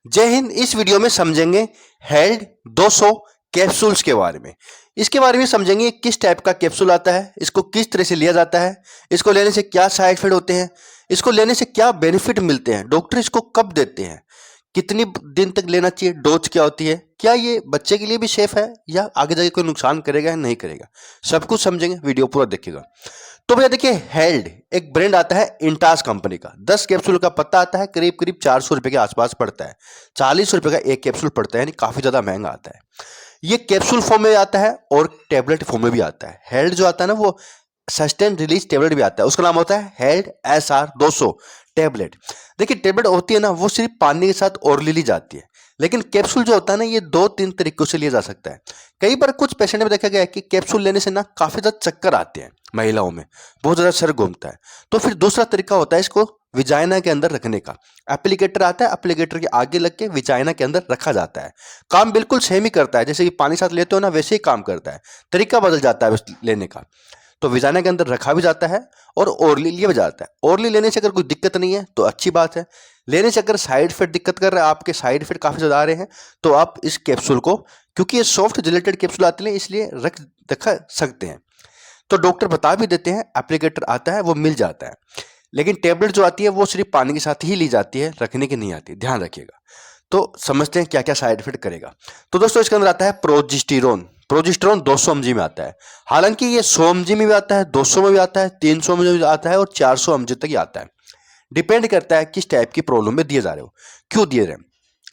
जय हिंद। इस वीडियो में समझेंगे हेल्ड 200 कैप्सूल्स के बारे में। इसके बारे में समझेंगे किस टाइप का कैप्सूल आता है, इसको किस तरह से लिया जाता है, इसको लेने से क्या साइड इफेक्ट होते हैं, इसको लेने से क्या बेनिफिट मिलते हैं, डॉक्टर इसको कब देते हैं, कितनी दिन तक लेना चाहिए, डोज क्या होती है, क्या ये बच्चे के लिए भी सेफ है या आगे जाके कोई नुकसान करेगा या नहीं करेगा, सब कुछ समझेंगे। वीडियो पूरा देखिएगा। तो भैया देखिए, हेल्ड एक ब्रांड आता है इंटास कंपनी का। 10 कैप्सूल का पत्ता आता है, करीब करीब 400 रुपए के आसपास पड़ता है। 40 रुपए का एक कैप्सूल पड़ता है, यानी काफी ज्यादा महंगा आता है। ये कैप्सूल फॉर्म में आता है और टेबलेट फॉर्म में भी आता है। हेल्ड जो आता है ना, वो सस्टेन रिलीज टेबलेट भी आता है, उसका नाम होता है हेल्ड SR 200 टेबलेट। देखिए, टेबलेट होती है ना, वो सिर्फ पानी के साथ ओरली ली जाती है, लेकिन कैप्सूल जो होता है ना, ये 2-3 तरीकों से लिया जा सकता है। कई बार कुछ पेशेंट में देखा गया है कि कैप्सूल लेने से ना काफी ज्यादा चक्कर आते हैं, महिलाओं में बहुत ज्यादा सर घूमता है। तो फिर दूसरा तरीका होता है इसको विजाइना के अंदर रखने का। एप्लीकेटर आता है, एप्लीकेटर के आगे लग के विजाइना के अंदर रखा जाता है। काम बिल्कुल सेम ही करता है, जैसे कि पानी साथ लेते हो ना, वैसे ही काम करता है। तरीका बदल जाता है बस लेने का। तो विजाइना के अंदर रखा भी जाता है और ओरली लिया भी जाता है। ओरली लेने से अगर कोई दिक्कत नहीं है तो अच्छी बात है। लेने से अगर साइड इफेक्ट दिक्कत कर रहा है, आपके साइड इफेक्ट काफी ज्यादा आ रहे हैं, तो आप इस कैप्सूल को, क्योंकि ये सॉफ्ट जिलेटेड कैप्सूल आते हैं इसलिए रख सकते हैं। तो डॉक्टर बता भी देते हैं, एप्लीकेटर आता है वो मिल जाता है। लेकिन टेबलेट जो आती है वो सिर्फ पानी के साथ ही ली जाती है, रखने की नहीं आती, ध्यान रखिएगा। तो समझते हैं क्या क्या साइड इफेक्ट करेगा। तो दोस्तों, इसके अंदर आता है प्रोजेस्टेरोन। प्रोजेस्टेरोन 200 mg में आता है। हालांकि ये 100 mg में भी आता है, 200 में भी आता है, 300 में भी आता है और 400 mg तक ही आता है। डिपेंड करता है किस टाइप की प्रॉब्लम में दिए जा रहे हो, क्यों दिए रहे हैं।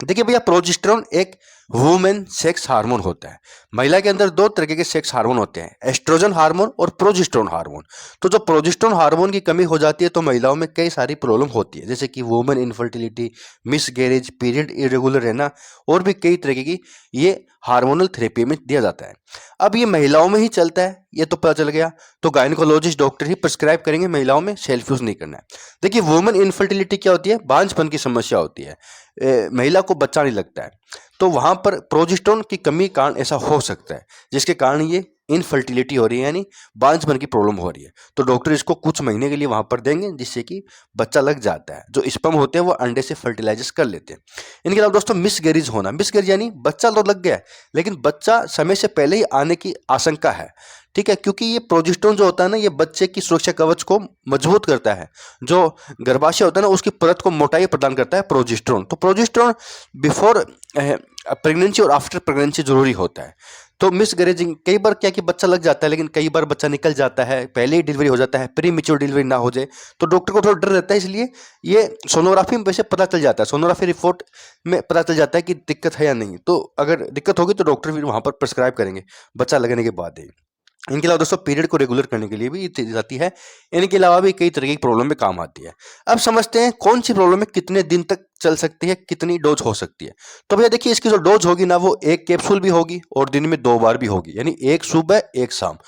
देखिए भैया, प्रोजेस्टेरोन एक वुमेन सेक्स हार्मोन होता है। महिला के अंदर 2 तरह के सेक्स हार्मोन होते हैं, एस्ट्रोजन हार्मोन और प्रोजेस्टेरोन हार्मोन। तो जो प्रोजेस्टेरोन हार्मोन की कमी हो जाती है तो महिलाओं में कई सारी प्रॉब्लम होती है, जैसे कि वुमेन इनफर्टिलिटी, मिसगैरेज, पीरियड इरेगुलर रहना और भी कई तरह की ये हार्मोनल थेरेपी में दिया जाता है। अब ये महिलाओं में ही चलता है, ये तो पता चल गया। तो गायनिकोलॉजिस्ट डॉक्टर ही प्रिस्क्राइब करेंगे, महिलाओं में सेल्फ यूज नहीं करना है। देखिए, वुमेन इनफर्टिलिटी क्या होती है? बांझपन की समस्या होती है, महिला को बच्चा नहीं लगता है। तो वहां पर प्रोजेस्टेरोन की कमी के कारण ऐसा हो सकता है, जिसके कारण ये इनफर्टिलिटी हो रही है, यानी बांझपन की प्रॉब्लम हो रही है। तो डॉक्टर इसको कुछ महीने के लिए वहां पर देंगे, जिससे कि बच्चा लग जाता है। जो स्पर्म होते हैं वो अंडे से फर्टिलाइज कर लेते हैं। इनके अलावा दोस्तों, मिसगैरेज होना। मिसगैरेज यानी बच्चा तो लग गया है, लेकिन बच्चा समय से पहले ही आने की आशंका है। ठीक है, क्योंकि ये प्रोजेस्टेरोन जो होता है ना, ये बच्चे की सुरक्षा कवच को मजबूत करता है। जो गर्भाशय होता है ना, उसकी परत को मोटाई प्रदान करता है प्रोजेस्टेरोन। तो प्रोजेस्टेरोन बिफोर प्रेगनेंसी और आफ्टर प्रेगनेंसी जरूरी होता है। तो मिसगैरेजिंग, कई बार क्या कि बच्चा लग जाता है, लेकिन कई बार बच्चा निकल जाता है, पहले ही डिलीवरी हो जाता है, प्री मेच्योर डिलीवरी ना हो जाए, तो डॉक्टर को थोड़ा डर रहता है। इसलिए ये सोनोग्राफी में वैसे पता चल जाता है, सोनोग्राफी रिपोर्ट में पता चल जाता है कि दिक्कत है या नहीं। तो अगर दिक्कत होगी तो डॉक्टर फिर वहां पर प्रिस्क्राइब करेंगे बच्चा लगने के बाद ही। इनके अलावा दोस्तों, पीरियड को रेगुलर करने के लिए भी दी जाती है। इनके अलावा भी कई तरह की प्रॉब्लम में काम आती है। अब समझते हैं कौन सी प्रॉब्लम में कितने दिन तक चल सकती है, कितनी डोज हो सकती है। तो भैया देखिए, इसकी जो डोज होगी ना, वो एक कैप्सूल भी होगी और दिन में 2 बार भी होगी, यानी एक सुबह एक शाम।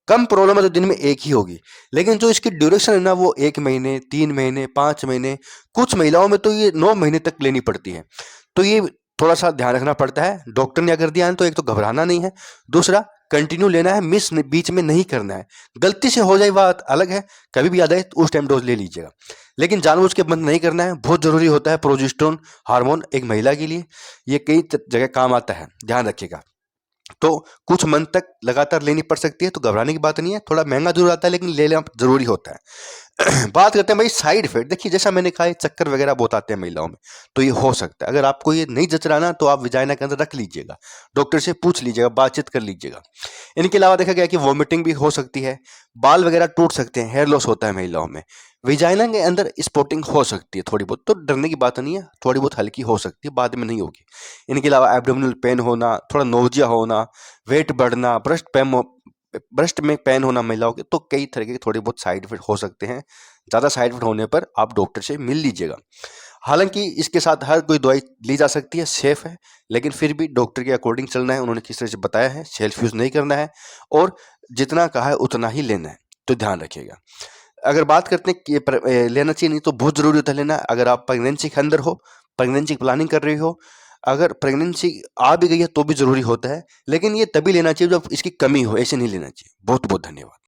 कम प्रॉब्लम है तो दिन में एक ही होगी। लेकिन जो इसकी ड्यूरेशन है ना, वो 1 महीने, 3 महीने, 5 महीने, कुछ महिलाओं में तो ये 9 महीने तक लेनी पड़ती है। तो ये थोड़ा सा ध्यान रखना पड़ता है। डॉक्टर ने अगर दिया है तो एक तो घबराना नहीं है, दूसरा कंटिन्यू लेना है, बीच में नहीं करना है। गलती से हो जाए बात अलग है, कभी भी याद आए तो उस टाइम डोज ले लीजिएगा, लेकिन जानबूझ के बंद नहीं करना है। बहुत जरूरी होता है प्रोजेस्टेरोन हार्मोन एक महिला के लिए, ये कई जगह काम आता है, ध्यान रखिएगा। तो कुछ मंथ तक लगातार लेनी पड़ सकती है, तो घबराने की बात नहीं है। थोड़ा महंगा जरूर आता है, लेकिन ले लेना जरूरी होता है। बात करते हैं भाई साइड इफेक्ट। देखिए, जैसा मैंने कहा, चक्कर वगैरह बहुत आते हैं महिलाओं में, तो ये हो सकता है। अगर आपको ये नहीं जच रहा ना, तो आप विजाइना के अंदर रख लीजिएगा, डॉक्टर से पूछ लीजिएगा, बातचीत कर लीजिएगा। इनके अलावा देखा गया कि वॉमिटिंग भी हो सकती है, बाल वगैरह टूट सकते हैं, हेयर लॉस होता है महिलाओं में, विजाइना के अंदर स्पॉटिंग हो सकती है थोड़ी बहुत। तो डरने की बात नहीं है, थोड़ी बहुत हल्की हो सकती है, बाद में नहीं होगी। इनके अलावा एब्डोमिनल पेन होना, थोड़ा नोजिया होना, वेट बढ़ना, ब्रेस्ट में पेन होना महिलाओं के, तो कई तरह के थोड़े बहुत साइड इफेक्ट हो सकते हैं। ज़्यादा साइड इफेक्ट होने पर आप डॉक्टर से मिल लीजिएगा। हालांकि इसके साथ हर कोई दवाई ली जा सकती है, सेफ है, लेकिन फिर भी डॉक्टर के अकॉर्डिंग चलना है। उन्होंने किस तरह से बताया है, सेल्फ यूज नहीं करना है और जितना कहा है उतना ही लेना है, तो ध्यान रखिएगा। अगर बात करते हैं कि लेना चाहिए नहीं, तो बहुत जरूरी होता है लेना। अगर आप प्रेगनेंसी के अंदर हो, प्रेगनेंसी की प्लानिंग कर रही हो, अगर प्रेगनेंसी आ भी गई है तो भी जरूरी होता है, लेकिन ये तभी लेना चाहिए जब इसकी कमी हो, ऐसे नहीं लेना चाहिए। बहुत बहुत धन्यवाद।